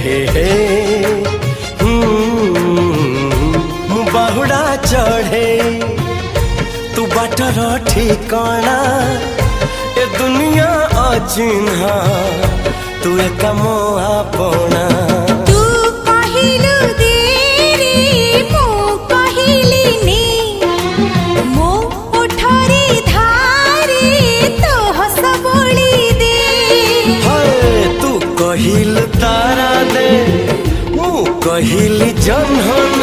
हे बाहुड़ा चढ़े तू बाटर ठिकाना ए दुनिया अचिन्हा तू एक मोआ पोना कहिल तारा दे मु कहिल जन्हन